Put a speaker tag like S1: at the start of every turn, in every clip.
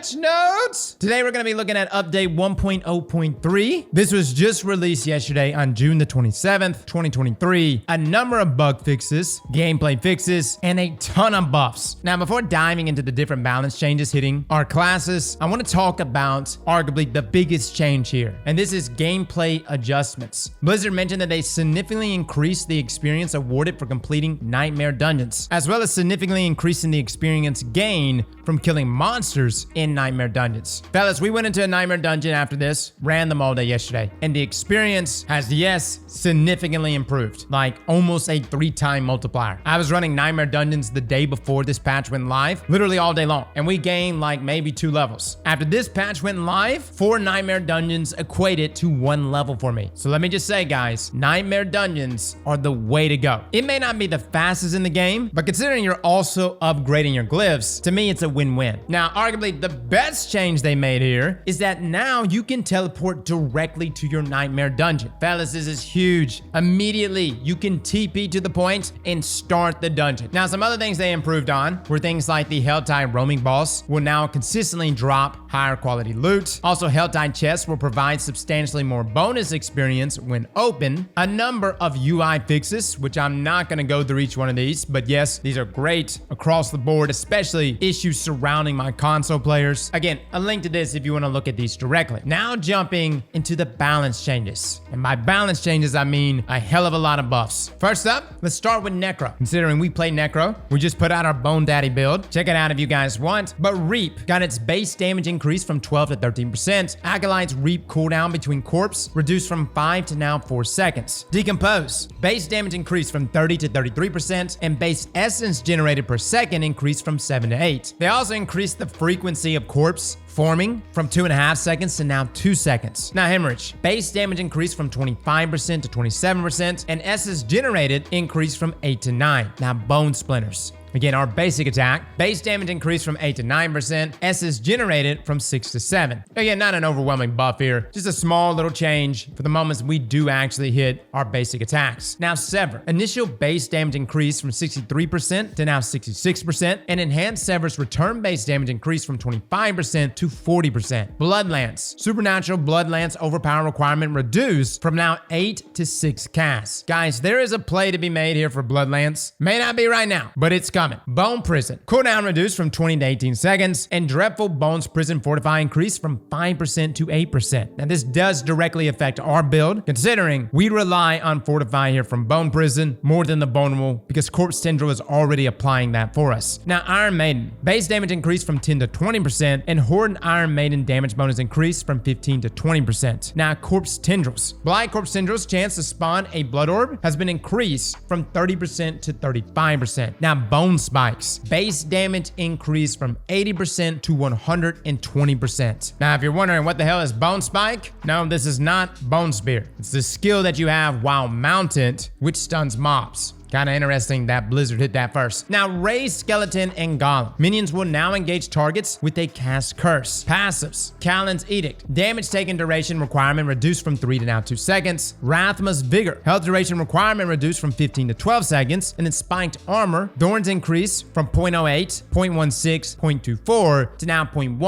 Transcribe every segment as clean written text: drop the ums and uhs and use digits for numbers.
S1: patch notes. Today we're going to be looking at update 1.0.3. This was just released yesterday on June the 27th, 2023. A number of bug fixes, gameplay fixes, and a ton of buffs. Now, before diving into the different balance changes hitting our classes, I want to talk about arguably the biggest change here, and this is gameplay adjustments. Blizzard mentioned that they significantly increased the experience awarded for completing nightmare dungeons, as well as significantly increasing the experience gain from killing monsters in nightmare dungeons. Fellas, we went into a nightmare dungeon after this, ran them all day yesterday, and the experience has, yes, significantly improved, like almost a 3-time multiplier. I was running nightmare dungeons the day before this patch went live, literally all day long, and we gained like maybe 2 levels. After this patch went live, 4 nightmare dungeons equated to 1 level for me. So let me just say, guys, nightmare dungeons are the way to go. It may not be the fastest in the game, but considering you're also upgrading your glyphs, to me, it's a win-win. Now, arguably the best change they made here is that now you can teleport directly to your nightmare dungeon. Fellas, this is huge. Immediately, you can TP to the point and start the dungeon. Now, some other things they improved on were things like the Helltide roaming boss will now consistently drop higher quality loot. Also, Helltide chests will provide substantially more bonus experience when open. A number of UI fixes, which I'm not going to go through each one of these, but yes, these are great across the board, especially issues surrounding my console players. Again, a link to this if you want to look at these directly. Now jumping into the balance changes. And by balance changes, I mean a hell of a lot of buffs. First up, let's start with Necro. Considering we play Necro, we just put out our Bone Daddy build. Check it out if you guys want. But Reap got its base damage increased from 12 to 13%. Acolyte's Reap cooldown between corpse reduced from 5 to now 4 seconds. Decompose, base damage increased from 30 to 33%, and base essence generated per second increased from 7 to 8. They also increased the frequency of corpse forming from 2.5 seconds to now 2 seconds. Now, Hemorrhage, base damage increased from 25% to 27%, and essence generated increased from 8 to 9. Now, Bone Splinters. Again, our basic attack, base damage increased from 8 to 9%, S's generated from 6 to 7. Again, not an overwhelming buff here, just a small little change for the moments we do actually hit our basic attacks. Now, Sever, initial base damage increased from 63% to now 66%, and Enhanced Sever's return base damage increased from 25% to 40%. Bloodlance, supernatural Bloodlance overpower requirement reduced from now 8 to 6 casts. Guys, there is a play to be made here for Bloodlance. May not be right now, but it's coming. Bone Prison, cooldown reduced from 20 to 18 seconds, and Dreadful Bones Prison Fortify increased from 5% to 8%. Now, this does directly affect our build, considering we rely on Fortify here from Bone Prison more than the Vulnerable, because Corpse Tendril is already applying that for us. Now, Iron Maiden, base damage increased from 10 to 20%, and Horde and Iron Maiden damage bonus increased from 15 to 20%. Now, Corpse Tendrils, Blind Corpse Tendrils chance to spawn a Blood Orb has been increased from 30% to 35%. Now, Bone Spikes, base damage increased from 80% to 120%. Now, if you're wondering what the hell is Bone Spike, no, this is not Bone Spear. It's the skill that you have while mounted, which stuns mobs. Kind of interesting that Blizzard hit that first. Now, Raised Skeleton and Golem. Minions will now engage targets with a cast curse. Passives. Callan's Edict. Damage taken duration requirement reduced from 3 to now 2 seconds. Rathma's Vigor. Health duration requirement reduced from 15 to 12 seconds. And then Spiked Armor. Thorns increase from 0.08, 0.16, 0.24 to now 0.1,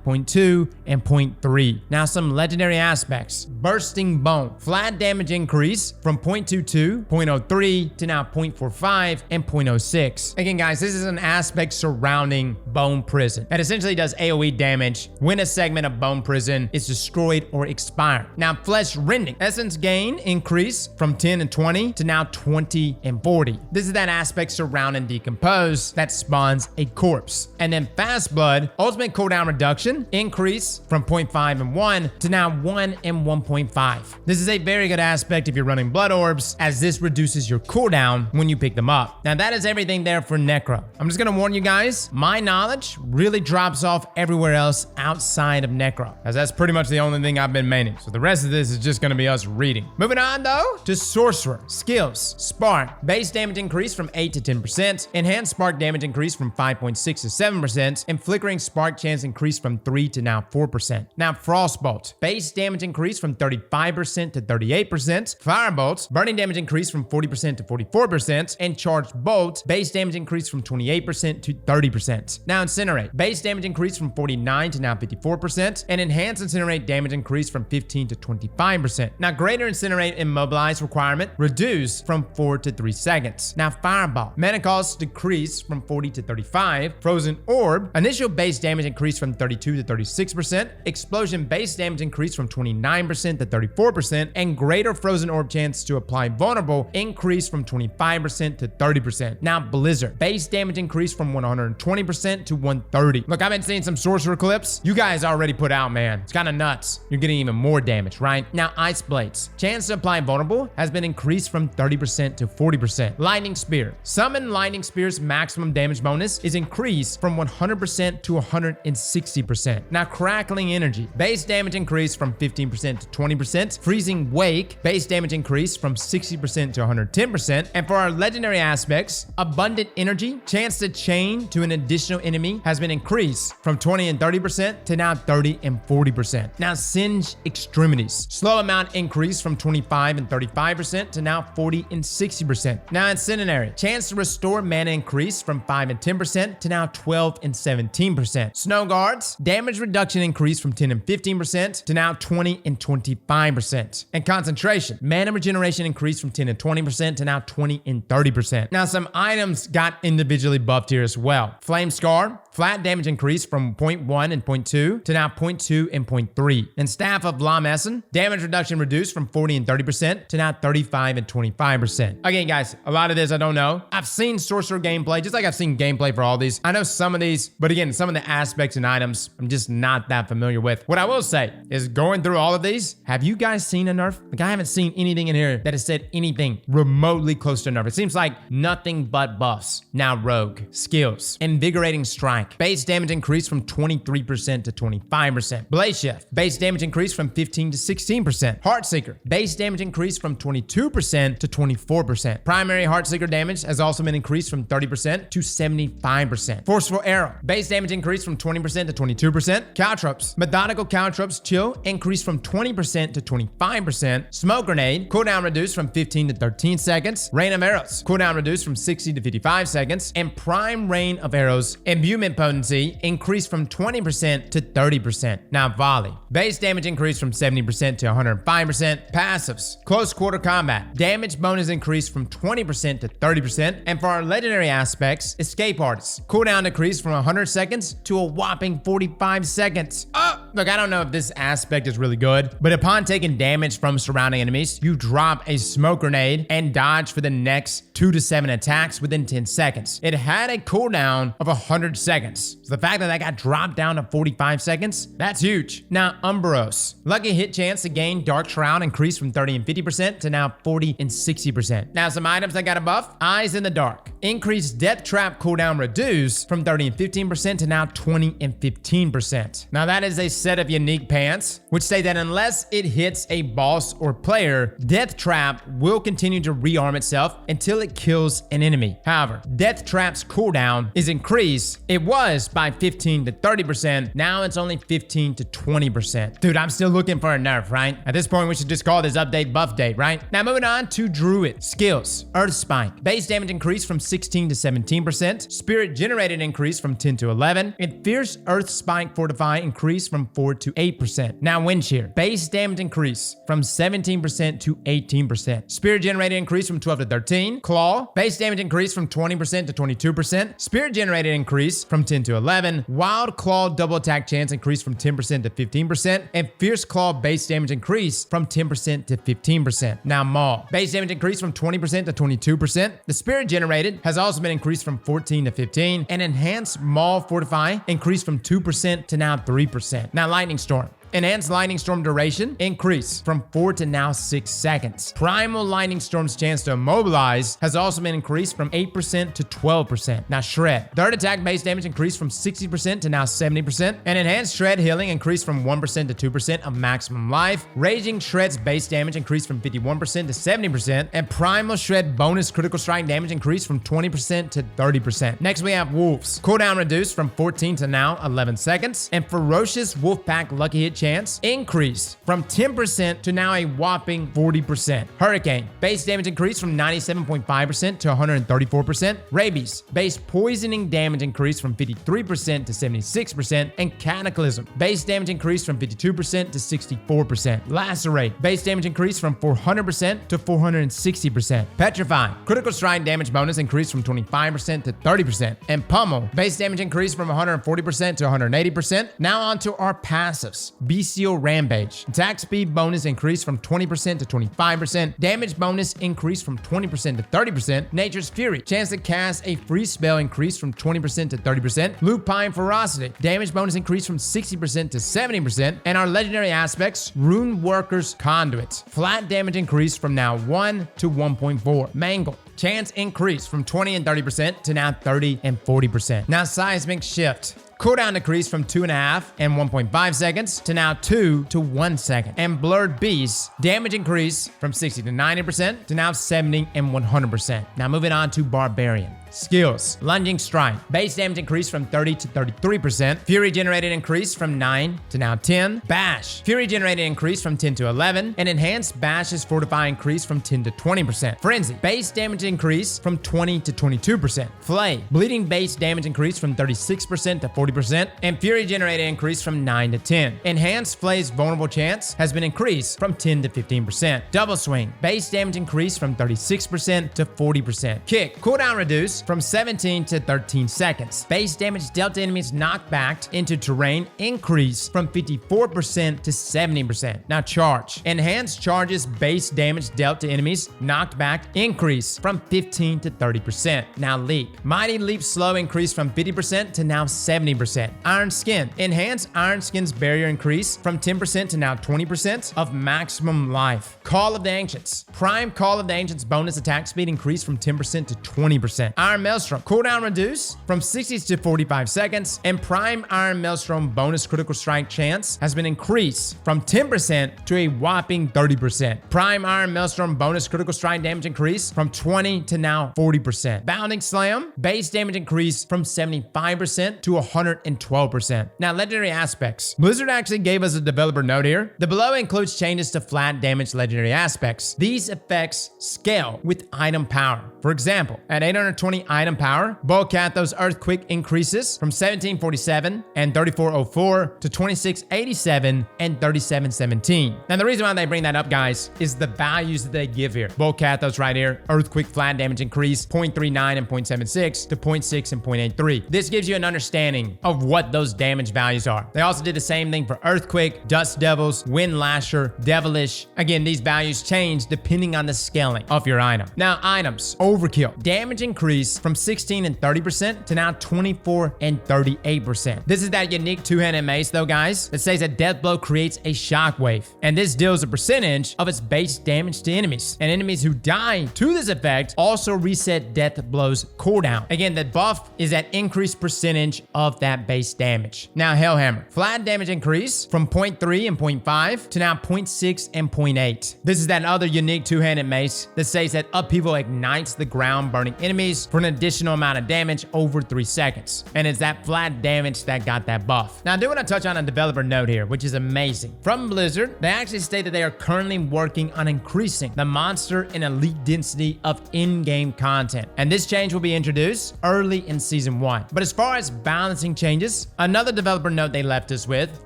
S1: 0.2, and 0.3. Now, some legendary aspects. Bursting Bone. Flat damage increase from 0.22, 0.03 to now 0.45 and 0.06. Again, guys, this is an aspect surrounding Bone Prison that essentially does AoE damage when a segment of Bone Prison is destroyed or expired. Now, Flesh Rending. Essence gain increase from 10 and 20 to now 20 and 40. This is that aspect surrounding Decompose that spawns a corpse. And then Fast Blood, ultimate cooldown reduction increase from 0.5 and 1 to now 1 and 1.5. This is a very good aspect if you're running Blood Orbs, as this reduces your cooldown when you pick them up. Now, that is everything there for Necro. I'm just gonna warn you guys, my knowledge really drops off everywhere else outside of Necro, as that's pretty much the only thing I've been maining. So the rest of this is just gonna be us reading. Moving on though to Sorcerer. Skills. Spark. Base damage increased from 8 to 10%. Enhanced Spark damage increased from 5.6 to 7%. And Flickering Spark chance increased from 3 to now 4%. Now, Frostbolt. Base damage increased from 35% to 38%. Firebolt. Burning damage increased from 40% to 44%. 10%, and Charged Bolt, base damage increased from 28% to 30%. Now Incinerate, base damage increased from 49 to now 54%, and Enhanced Incinerate damage increased from 15 to 25%. Now Greater Incinerate Immobilize requirement reduced from 4 to 3 seconds. Now Fireball, mana cost decreased from 40 to 35. Frozen Orb, initial base damage increased from 32 to 36%. Explosion base damage increased from 29% to 34%, and Greater Frozen Orb chance to apply vulnerable increased from 25% to 30%. Now Blizzard, base damage increased from 120% to 130. Look, I've been seeing some Sorcerer clips. You guys already put out, man. It's kind of nuts. You're getting even more damage, right? Now Ice Blades, chance to apply vulnerable has been increased from 30% to 40%. Lightning Spear, summon Lightning Spear's maximum damage bonus is increased from 100% to 160%. Now Crackling Energy, base damage increased from 15% to 20%. Freezing Wake, base damage increased from 60% to 110%. And for our legendary aspects, Abundant Energy, chance to chain to an additional enemy has been increased from 20 and 30% to now 30 and 40%. Now Singe Extremities, slow amount increased from 25 and 35% to now 40 and 60%. Now Incendiary, chance to restore mana increased from 5 and 10% to now 12 and 17%. Snow Guards, damage reduction increased from 10 and 15% to now 20 and 25%. And Concentration, mana regeneration increased from 10 and 20% to now 20 and 30%. Now some items got individually buffed here as well. Flame Scar, flat damage increased from 0.1 and 0.2 to now 0.2 and 0.3. And Staff of Lamessen, damage reduction reduced from 40 and 30% to now 35 and 25%. Again, guys, a lot of this I don't know. I've seen Sorcerer gameplay, just like I've seen gameplay for all these. I know some of these, but again, some of the aspects and items I'm just not that familiar with. What I will say is going through all of these, have you guys seen a nerf? Like, I haven't seen anything in here that has said anything remotely close to a nerf. It seems like nothing but buffs. Now Rogue, skills, Invigorating Strike, base damage increased from 23% to 25%. Blaze Shift, base damage increased from 15 to 16%. Heartseeker, base damage increased from 22% to 24%. Primary Heartseeker damage has also been increased from 30% to 75%. Forceful Arrow, base damage increased from 20% to 22%. Caltrops, Methodical Caltrops Chill increased from 20% to 25%. Smoke Grenade, cooldown reduced from 15 to 13 seconds. Rain of Arrows, cooldown reduced from 60 to 55 seconds. And Prime Rain of Arrows, imbuement potency increased from 20% to 30%. Now Volley, base damage increased from 70% to 105%. Passives, Close Quarter Combat, damage bonus increased from 20% to 30%. And for our legendary aspects, Escape Artists, cooldown decreased from 100 seconds to a whopping 45 seconds. Look, I don't know if this aspect is really good, but upon taking damage from surrounding enemies, you drop a Smoke Grenade and dodge for the next 2 to 7 attacks within 10 seconds. It had a cooldown of 100 seconds. So the fact that that got dropped down to 45 seconds, that's huge. Now, Umbros, lucky hit chance to gain Dark Shroud increased from 30 and 50% to now 40 and 60%. Now, some items that got a buff, Eyes in the Dark, increased Death Trap cooldown reduced from 30 and 15% to now 20 and 15%. Now, that is a set of unique pants, which say that unless it hits a boss or player, Death Trap will continue to rearm itself until it kills an enemy. However, Death Trap's cooldown is increased. It was by 15 to 30%. Now it's only 15 to 20%. Dude, I'm still looking for a nerf, right? At this point, we should just call this update buff date, right? Now moving on to Druid. Skills. Earth Spike. Base damage increased from 16 to 17%. Spirit generated increased from 10 to 11. And Fierce Earth Spike Fortify increased from 4 to 8%. Now Wind Shear. Base damage increased from 17% to 18%. Spirit generated increased from 12 to 13. Claw. Base damage increased from 20% to 22%. Spirit generated increased from 10 to 11. Wild Claw double attack chance increased from 10% to 15%. And Fierce Claw base damage increased from 10% to 15%. Now Maul. Base damage increased from 20% to 22%. The Spirit generated has also been increased from 14 to 15. And Enhanced Maul Fortify increased from 2% to now 3%. Now Lightning Storm. Enhanced Lightning Storm duration increased from 4 to now 6 seconds. Primal Lightning Storm's chance to immobilize has also been increased from 8% to 12%. Now Shred. Third attack base damage increased from 60% to now 70%. And Enhanced Shred healing increased from 1% to 2% of maximum life. Raging Shred's base damage increased from 51% to 70%. And Primal Shred bonus critical strike damage increased from 20% to 30%. Next we have Wolves. Cooldown reduced from 14 to now 11 seconds. And Ferocious Wolfpack lucky hit chance increased from 10% to now a whopping 40%. Hurricane, base damage increased from 97.5% to 134%. Rabies, base poisoning damage increased from 53% to 76%. And Cataclysm, base damage increased from 52% to 64%. Lacerate, base damage increased from 400% to 460%. Petrify, critical strike damage bonus increased from 25% to 30%. And Pummel, base damage increased from 140% to 180%. Now on to our passives. Bestial Rampage, attack speed bonus increased from 20% to 25%. Damage bonus increased from 20% to 30%. Nature's Fury, chance to cast a free spell increased from 20% to 30%. Lupine Ferocity, damage bonus increased from 60% to 70%. And our legendary aspects, Rune Worker's Conduits, flat damage increased from now 1 to 1.4. Mangle, chance increased from 20 and 30% to now 30 and 40%. Now Seismic Shift, cooldown decreased from 2.5 and 1.5 seconds to now 2 to 1 second. And Blurred Beast, damage increased from 60 to 90% to now 70 and 100%. Now moving on to Barbarian. Skills, Lunging Strike, base damage increased from 30 to 33%. Fury generated increased from 9 to now 10. Bash, Fury generated increased from 10 to 11. And Enhanced Bash's Fortify increased from 10 to 20%. Frenzy, base damage increased from 20 to 22%. Flay, bleeding base damage increased from 36% to 40%. And Fury generated increased from 9 to 10. Enhanced Flay's vulnerable chance has been increased from 10 to 15%. Double Swing, base damage increased from 36% to 40%. Kick, cooldown reduced from 17 to 13 seconds. Base damage dealt to enemies knocked back into terrain increased from 54% to 70%. Now Charge, enhanced charges base damage dealt to enemies knocked back increased from 15 to 30%. Now Leap, Mighty Leap slow increased from 50% to now 70%. Iron Skin, enhanced Iron Skin's barrier increased from 10% to now 20% of maximum life. Call of the Ancients, Prime Call of the Ancients bonus attack speed increased from 10% to 20%. Iron Maelstrom, cooldown reduced from 60 to 45 seconds. And Prime Iron Maelstrom bonus critical strike chance has been increased from 10% to a whopping 30%. Prime Iron Maelstrom bonus critical strike damage increased from 20 to now 40%. Bounding Slam, base damage increased from 75% to 112%. Now legendary aspects. Blizzard actually gave us a developer note here. The below includes changes to flat damage legendary aspects. These effects scale with item power. For example, at 820 item power, Bolcathos Earthquake increases from 1747 and 3404 to 2687 and 3717. Now the reason why they bring that up, guys, is the values that they give here. Bolcathos right here, Earthquake flat damage increase 0.39 and 0.76 to 0.6 and 0.83. This gives you an understanding of what those damage values are. They also did the same thing for Earthquake, Dust Devils, Wind Lasher, Devilish. Again, these values change depending on the scaling of your item. Now items, Overkill, damage increase from 16 and 30% to now 24 and 38%. This is that unique two-handed mace though, guys, that says that Death Blow creates a shockwave, and this deals a percentage of its base damage to enemies. And enemies who die to this effect also reset Death Blow's cooldown. Again, the buff is that increased percentage of that base damage. Now Hellhammer, flat damage increase from 0.3 and 0.5 to now 0.6 and 0.8. This is that other unique two-handed mace that says that Upheaval ignites the ground, burning enemies for an additional amount of damage over 3 seconds. And it's that flat damage that got that buff. Now I do want to touch on a developer note here, which is amazing. From Blizzard, they actually state that they are currently working on increasing the monster and elite density of in-game content. And this change will be introduced early in Season 1. But as far as balancing changes, another developer note they left us with,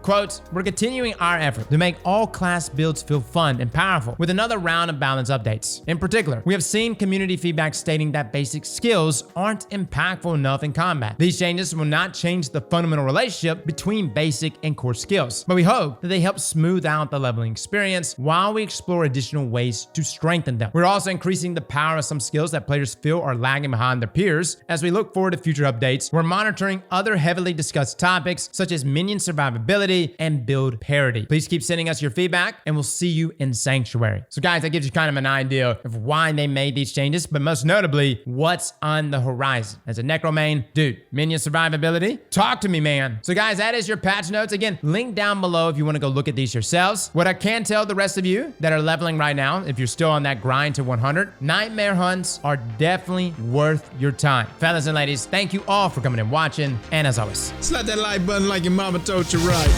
S1: quote, "We're continuing our effort to make all class builds feel fun and powerful with another round of balance updates. In particular, we have seen community feedback stating that basic skills aren't impactful enough in combat. These changes will not change the fundamental relationship between basic and core skills, but we hope that they help smooth out the leveling experience while we explore additional ways to strengthen them. We're also increasing the power of some skills that players feel are lagging behind their peers. As we look forward to future updates, we're monitoring other heavily discussed topics such as minion survivability and build parity. Please keep sending us your feedback, and we'll see you in Sanctuary." So guys, that gives you kind of an idea of why they made these changes, but most notably, what's on the horizon. As a Necro main, dude, minion survivability? Talk to me, man. So guys, that is your patch notes. Again, link down below if you want to go look at these yourselves. What I can tell the rest of you that are leveling right now, if you're still on that grind to 100, nightmare hunts are definitely worth your time. Fellas and ladies, thank you all for coming and watching, and as always,
S2: Slap that like button like your mama told you right.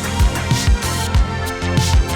S1: Bye.